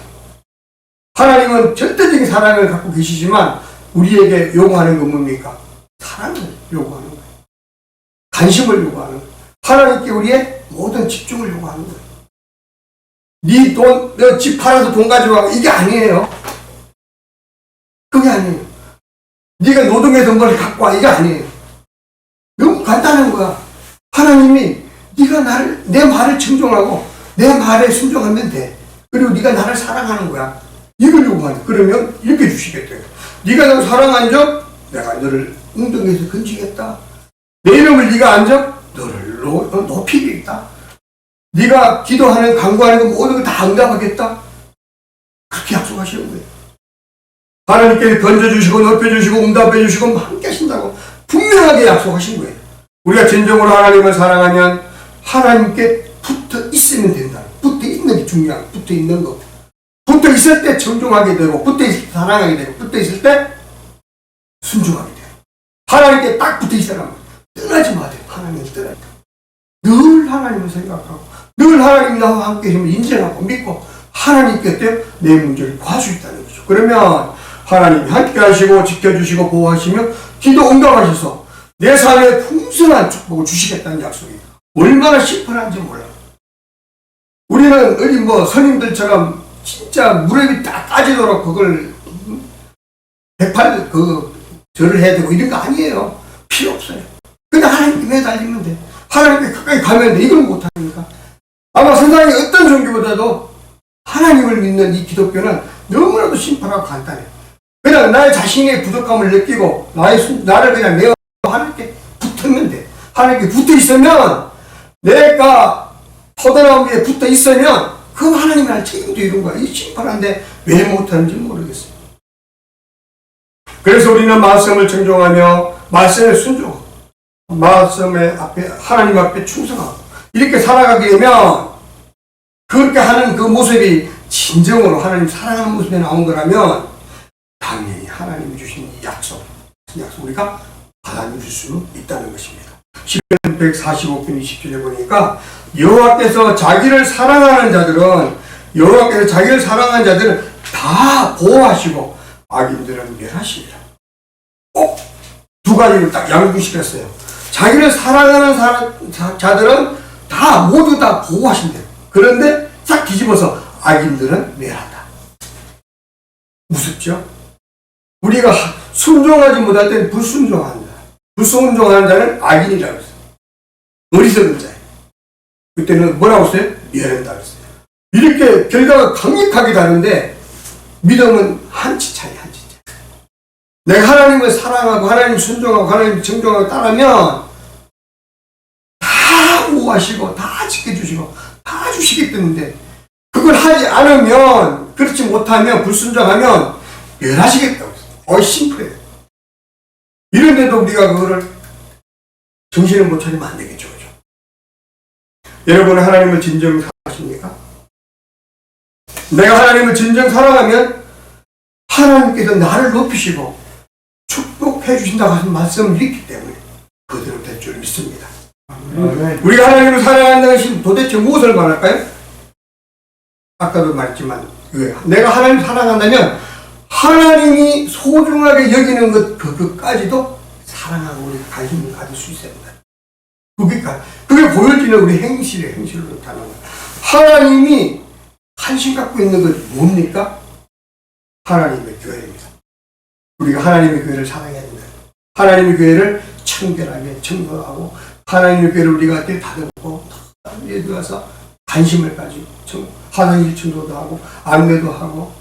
하나님은 절대적인 사랑을 갖고 계시지만 우리에게 요구하는 건 뭡니까? 사랑을 요구하는 거예요. 관심을 요구하는 거예요. 하나님께 우리의 모든 집중을 요구하는 거예요. 네 돈, 너 집 팔아서 돈 가져가고 이게 아니에요. 그게 아니에요. 네가 노동해서 뭘 갖고 와 이게 아니에요. 너무 간단한 거야. 하나님이 네가 나를 내 말을 청종하고 내 말에 순종하면 돼. 그리고 네가 나를 사랑하는 거야. 이걸 요구하는. 그러면 이렇게 주시겠대요. 네가 나를 사랑한 적 내가 너를 웅덩이에서 건지겠다. 내 이름을 네가 안 적 너를 높이겠다. 네가 기도하는 간구하는 거 모든 걸 다 응답하겠다. 그렇게 약속하시는 거예요. 하나님께 던져주시고 높여주시고 응답해주시고 함께 하신다고 분명하게 약속하신 거예요. 우리가 진정으로 하나님을 사랑하면 하나님께 붙어 있으면 된다. 붙어 있는 게 중요한 거예요. 붙어 있는 거. 붙어 있을 때 청종하게 되고 붙어 있을 때 사랑하게 되고 붙어 있을 때 순종하게 돼요. 하나님께 딱 붙어 있으라면 떠나지 마세요. 하나님을 떠나니까. 늘 하나님을 생각하고 늘 하나님이 나와 함께 있으면 인정하고 믿고 하나님께 어때요? 내 문제를 구할 수 있다는 거죠. 그러면 하나님이 함께 하시고 지켜주시고 보호하시며 기도 응답하셔서 내 삶에 풍성한 축복을 주시겠다는 약속이에요. 얼마나 심플한지 몰라요. 우리는 어디 뭐 선임들처럼 진짜 무릎이 딱 까지도록 그걸 108 절을 해야 되고 이런 거 아니에요. 필요 없어요. 그냥 하나님께 매달리면 돼. 하나님께 가까이 가면 돼. 이걸 못하니까. 아마 세상의 어떤 종교보다도 하나님을 믿는 이 기독교는 너무나도 심플하고 간단해요. 그냥 나의 자신의 부족함을 느끼고 나를 그냥 내어 하나님께 붙으면 돼. 하나님께 붙어 있으면 내가 터널 위에 붙어 있으면 그건 하나님이 날 책임도 이룬 거야. 이 심플한데 왜 못하는지 모르겠어요. 그래서 우리는 말씀을 정종하며 말씀에 순종하고 말씀의 앞에 하나님 앞에 충성하고 이렇게 살아가게 되면 그렇게 하는 그 모습이 진정으로 하나님 사랑하는 모습에 나온 거라면 당연히 하나님이 주신 이 약속 우리가 받아들일 수 있다는 것입니다. 시편 145편 20절에 보니까 여호와께서 자기를 사랑하는 자들은 다 보호하시고 악인들은 멸하시리라. 꼭 두 가지를 딱 양분시켰어요. 자기를 사랑하는 자들은 다 모두 다 보호하신대요. 그런데 싹 뒤집어서 악인들은 멸한다. 무섭죠? 우리가 순종하지 못할 때는 불순종하는 자. 불순종하는 자는 악인이라고 했어요. 어리석은 자예요. 그때는 뭐라고 했어요? 멸한다고 했어요. 이렇게 결과가 강력하게 다른데 믿음은 한치 차이. 내가 하나님을 사랑하고 하나님 순종하고 하나님 정종하고 따르면 다 보호하시고 다 지켜주시고 다 주시기 때문에 그걸 하지 않으면 그렇지 못하면 불순종하면 멸하시겠다고 했어요. 심플해요. 이런데도 우리가 그거를 정신을 못 차리면 안 되겠죠. 그죠? 여러분은 하나님을 진정 사랑하십니까? 내가 하나님을 진정 사랑하면 하나님께서 나를 높이시고 축복해 주신다고 하는 말씀을 읽기 때문에 그대로 될 줄 믿습니다. 우리가 하나님을 사랑한다는 것이 도대체 무엇을 말할까요? 아까도 말했지만 내가 하나님을 사랑한다면 하나님이 소중하게 여기는 그것까지도 사랑하고 우리 관심을 가질 수 있어야 된다. 그게 보여지는 우리 행실로 나타나는 거예요. 하나님이 관심 갖고 있는 것 뭡니까? 하나님의 교회입니다. 우리가 하나님의 교회를 사랑해야 된다. 하나님의 교회를 청결하게 청거하고 하나님의 교회를 우리가 다듬고 예를 들어서 관심을 가지고 화장실 청소도 하고 안내도 하고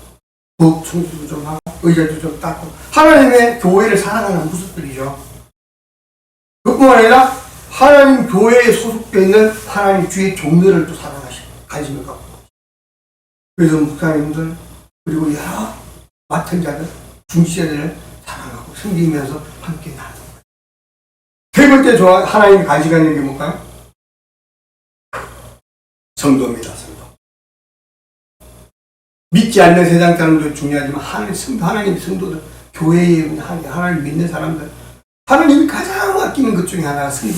법 청소도 좀 하고 의자도 좀 닦고 하나님의 교회를 사랑하는 모습들이죠. 그뿐만 아니라 하나님 교회에 소속되어 있는 하나님 주의 종들을 또 사랑하시고 관심을 갖고 그래서 목사님들 그리고 여러 맡은 자들 중지자들을 사랑하고 섬기면서 함께 나누는 거예요. 세 번째 하나님이 관심 갖는 게 뭘까요? 성도입니다. 성도. 믿지 않는 세상 사람도 중요하지만 하나님의 성도들, 교회에 있는 하나님 믿는 사람들, 하나님이 가장 아끼는 것 중에 하나가 성도.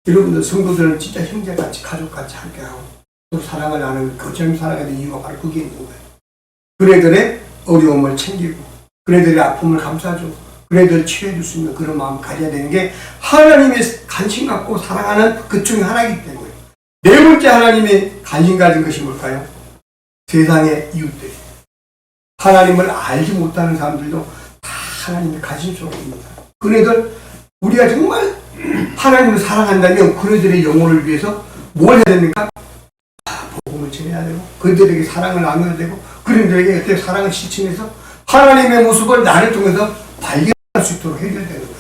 여러분들 성도들은 진짜 형제같이 가족같이 함께하고 또 사랑을 나누는 거처럼 살아가야 되는 이유가 바로 그게 있는 거예요. 그네들의 어려움을 챙기고 그네들의 아픔을 감싸주고 그네들을 치료해줄 수 있는 그런 마음을 가져야 되는 게 하나님의 관심 갖고 사랑하는 그 중에 하나이기 때문에 네 번째 하나님의 관심 가진 것이 뭘까요? 세상의 이웃들. 하나님을 알지 못하는 사람들도 다 하나님의 관심 속에 있습니다. 그네들 우리가 정말 하나님을 사랑한다면 그네들의 영혼을 위해서 뭘 해야 됩니까? 복음을 전해야 되고 그들에게 사랑을 나눠야 되고 그들에게 어떻게 사랑을 실천해서 하나님의 모습을 나를 통해서 발견할 수 있도록 해결되는 거예요.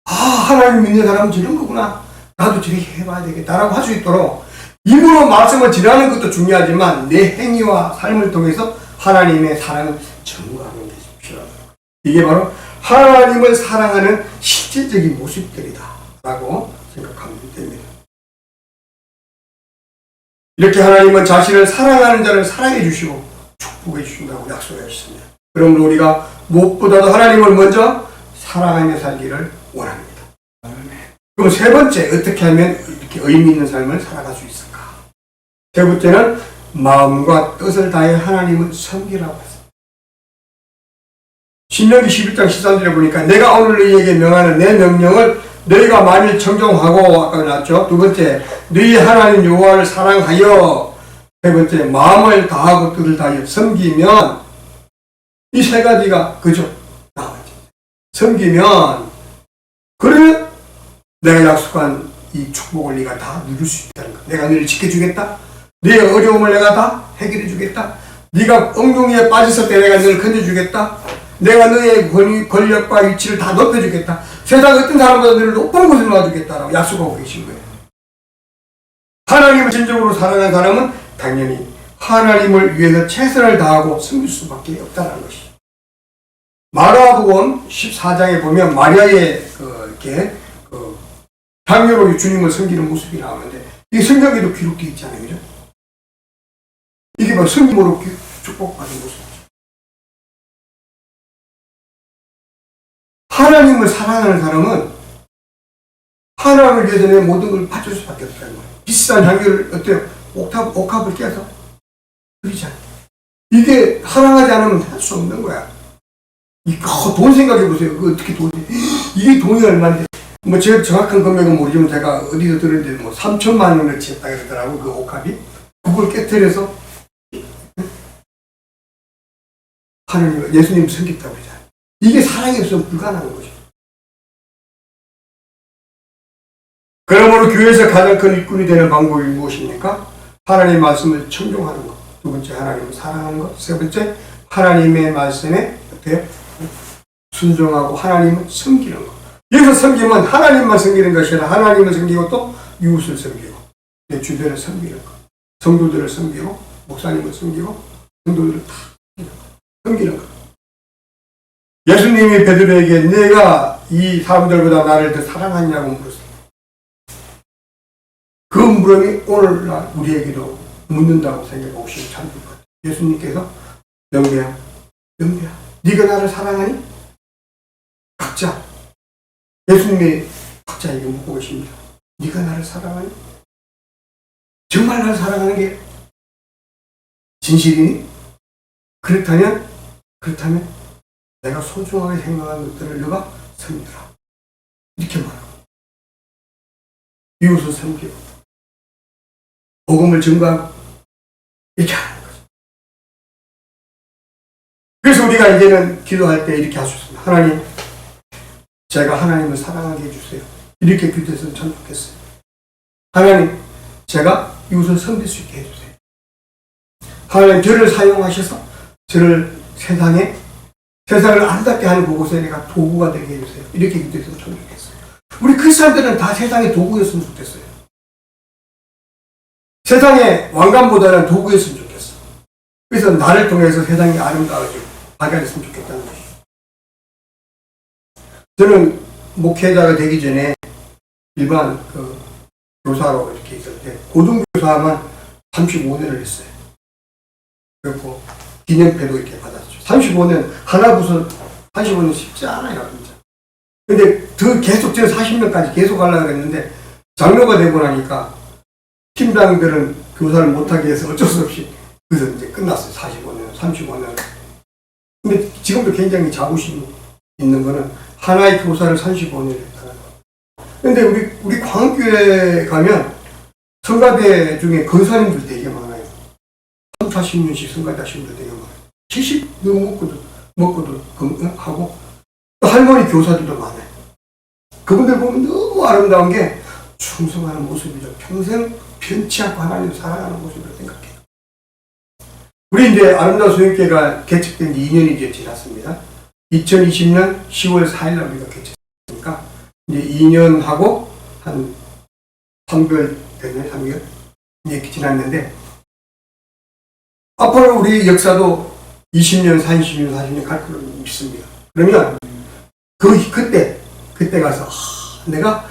하나님 믿는 사람은 저런 거구나. 나도 저렇게 해봐야 되겠다라고 할 수 있도록 입으로 말씀을 전하는 것도 중요하지만 내 행위와 삶을 통해서 하나님의 사랑을 증거하는 것이 필요하다. 이게 바로 하나님을 사랑하는 실제적인 모습들이다 라고 생각하면 됩니다. 이렇게 하나님은 자신을 사랑하는 자를 사랑해 주시고 축복해 주신다고 약속해 주셨습니다. 그러므로 우리가 무엇보다도 하나님을 먼저 사랑하며 살기를 원합니다. 그럼 세 번째, 어떻게 하면 이렇게 의미 있는 삶을 살아갈 수 있을까? 세 번째는 마음과 뜻을 다해 하나님을 섬기라고 했습니다. 신명기 11장 13절에 보니까 내가 오늘 너희에게 명하는 내 명령을 너희가 만일 청종하고, 아까 나왔죠. 두 번째, 너희 하나님 여호와를 사랑하여, 세 번째, 마음을 다하고 뜻을 다하여 섬기면, 이 세 가지가 그죠? 나머지 섬기면, 그러면 내가 약속한 이 축복을 네가 다 누릴 수 있다는 거. 내가 너를 지켜주겠다. 네 어려움을 내가 다 해결해 주겠다. 네가 엉덩이에 빠졌을 때 내가 너를 건져주겠다. 내가 너의 권력과 위치를 다 높여주겠다. 세상 어떤 사람보다 너를 높은 곳에 놓아주겠다라고 약속하고 계신 거예요. 하나님을 진정으로 사랑하는 사람은 당연히 하나님을 위해서 최선을 다하고 섬길 수밖에 없다는 것이죠. 마가복음 14장에 보면 마리아의 향유로 주님을 섬기는 모습이 나오는데, 이게 성경에도 기록되어 있잖아요. 그죠? 이게 바로 섬김으로 축복받은 모습이죠. 하나님을 사랑하는 사람은 하나님을 위해서 내 모든 걸 바칠 수밖에 없다는 거예요. 비싼 향유를 어때요? 옥합을 깨서 그러잖아요. 이게 사랑하지 않으면 할 수 없는 거야. 돈 생각해 보세요. 그 어떻게 돈이, 이게 돈이 얼마인데, 뭐 제가 정확한 금액은 모르지만 제가 어디서 들었는데 뭐 3천만 원어치 했다 그러더라고, 그 옥합이. 그걸 깨뜨려서 하나님, 예수님 섬겼다고 그러잖아요. 이게 사랑이 없으면 불가능한 거죠. 그러므로 교회에서 가장 큰 일꾼이 되는 방법이 무엇입니까? 하나님의 말씀을 청종하는 것. 두 번째, 하나님을 사랑하는 것. 세 번째, 하나님의 말씀에 어때요? 순종하고 하나님을 섬기는 것. 여기서 섬기면 하나님만 섬기는 것이 아니라 하나님을 섬기고 또 이웃을 섬기고 내 주변을 섬기는 것. 성도들을 섬기고 목사님을 섬기고 성도들을 다 섬기는 것. 예수님이 베드로에게 내가 이 사람들보다 나를 더 사랑하냐고 물었어요. 그 물음이 오늘날 우리에게도 묻는다고 생각해 보시면 참 좋을 것 같아요. 예수님께서 영배야, 네가 나를 사랑하니? 각자 예수님이 각자에게 묻고 계십니다. 네가 나를 사랑하니? 정말 나를 사랑하는 게 진실이니? 그렇다면 내가 소중하게 생각하는 것들을 너가 섬기라. 이렇게 말하고 이웃을 섬기고 복음을 증거하고 이렇게 하는 거죠. 그래서 우리가 이제는 기도할 때 이렇게 할 수 있습니다. 하나님, 제가 하나님을 사랑하게 해주세요. 이렇게 기도했으면 참 좋겠어요. 하나님, 제가 이웃을 섬길 수 있게 해주세요. 하나님, 저를 사용하셔서 저를 세상을 아름답게 하는 그곳에 내가 도구가 되게 해주세요. 이렇게 기도했으면 참 좋겠어요. 우리 크리스찬들은 다 세상의 도구였으면 좋겠어요. 세상의 왕관보다는 도구였으면 좋겠어. 그래서 나를 통해서 세상이 아름다워지고 밝아졌으면 좋겠다는 것이죠. 저는 목회자가 되기 전에 일반 교사로 이렇게 있을 때 고등교사만 35년을 했어요. 그리고 기념패도 이렇게 받았죠. 35년 하나 부서 35년 쉽지 않아요, 진짜. 근데 더 계속 저는 40년까지 계속 하려고 했는데 장로가 되고 나니까 팀장들은 교사를 못하게 해서 어쩔 수 없이 그래서 이제 끝났어요. 45년, 35년. 근데 지금도 굉장히 자부심이 있는 거는 하나의 교사를 35년을 했다는 거. 근데 우리 광교에 가면 성가대 중에 권사님들 되게 많아요. 30, 40년씩 성가대 하시는 분들 되게 많아요. 70 먹고도 하고 또 할머니 교사들도 많아요. 그분들 보면 너무 아름다운 게 충성하는 모습이죠. 평생 변치 않고 하나님을 사랑하는 모습으로 생각해요. 우리 이제 아름다운 소유교회가 개척된 지 2년이 이제 지났습니다. 2020년 10월 4일 날 우리가 개척했으니까 이제 2년 하고 한 3개월 됐네, 3개월 이렇게 지났는데 앞으로 우리 역사도 20년, 30년, 40년 갈 거로 믿습니다. 그러면 그때 가서 내가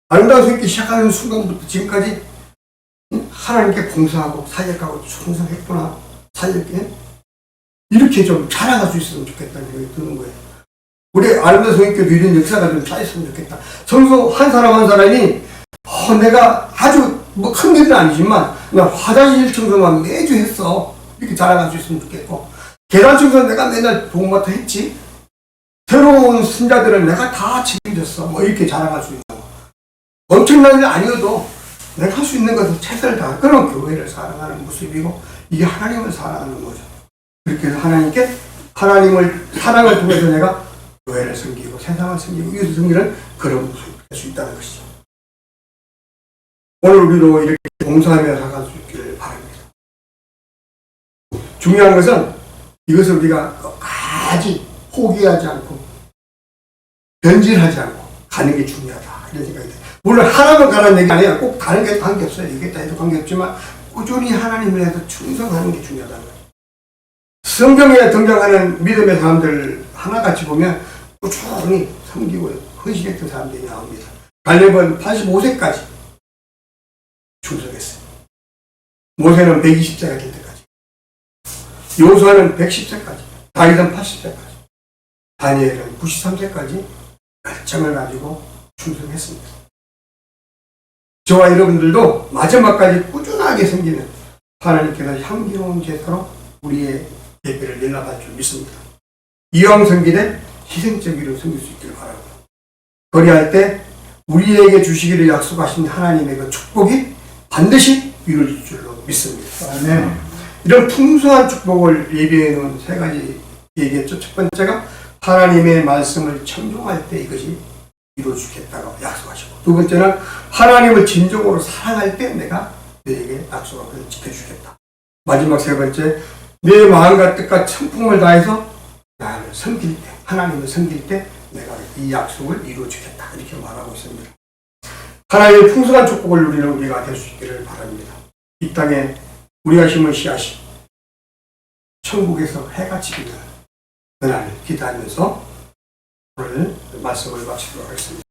아름다운 소유교회 시작하는 순간부터 지금까지 하나님께 봉사하고 사역하고 충성했구나. 사역에 이렇게 좀 자랑할 수 있으면 좋겠다는 생각이 드는 거예요. 우리 아름다운 성인교도 이런 역사가 좀 쌓였으면 좋겠다. 성도 한 사람 한 사람이 내가 아주 뭐 큰 일은 아니지만 그냥 화장실 청소만 매주 했어. 이렇게 자랑할 수 있으면 좋겠고, 계단 청소는 내가 맨날 보고마다 했지. 새로운 신자들은 내가 다 책임졌어. 뭐 이렇게 자랑할 수 있는 거. 엄청난 일 아니어도 내가 할 수 있는 것은 최선을 다한 그런 교회를 사랑하는 모습이고, 이게 하나님을 사랑하는 거죠. 그렇게 해서 하나님께 하나님을 사랑을 통해서 내가 교회를 섬기고 세상을 섬기고 이웃을 섬기는 그런 모습이 될 수 있다는 것이죠. 오늘 우리도 이렇게 봉사하며 살아갈 수 있기를 바랍니다. 중요한 것은 이것을 우리가 끝까지 포기하지 않고 변질하지 않고 가는 게 중요하다, 이런 생각이 들어요. 물론 하나만 가는 얘기 아니라 꼭 다른 게 관계없어요. 이게 다 해도 관계없지만 꾸준히 하나님을 해서 충성하는 게 중요하다는 거예요. 성경에 등장하는 믿음의 사람들 하나같이 보면 꾸준히 섬기고 헌신했던 사람들이 나옵니다. 갈렙은 85세까지 충성했어요. 모세는 120세가 될 때까지, 여호수아는 110세까지, 다윗은 80세까지, 다니엘은 93세까지 열정을 가지고 충성했습니다. 저와 여러분들도 마지막까지 꾸준하게 섬기는 하나님께서 향기로운 제사로 우리의 예배를 연락할 줄 믿습니다. 이왕 섬기되 희생적으로 섬길 수 있기를 바라고, 그리할 때 우리에게 주시기를 약속하신 하나님의 그 축복이 반드시 이루어질 줄로 믿습니다. 아멘. 이런 풍성한 축복을 예비해 놓은 세 가지 얘기했죠. 첫 번째가 하나님의 말씀을 청종할 때 이것이 이루어주겠다고 약속하시고, 두 번째는 하나님을 진정으로 사랑할 때 내가 너에게 약속한 것을 지켜주겠다. 마지막 세 번째, 내 마음과 뜻과 천품을 다해서 나를 섬길 때, 하나님을 섬길 때 내가 이 약속을 이루어주겠다, 이렇게 말하고 있습니다. 하나님의 풍성한 축복을 누리는 우리가 될 수 있기를 바랍니다. 이 땅에 우리가 심은 씨앗이 천국에서 해가 지기를 그날 기다리면서 오늘 말씀을 마치도록 하겠습니다.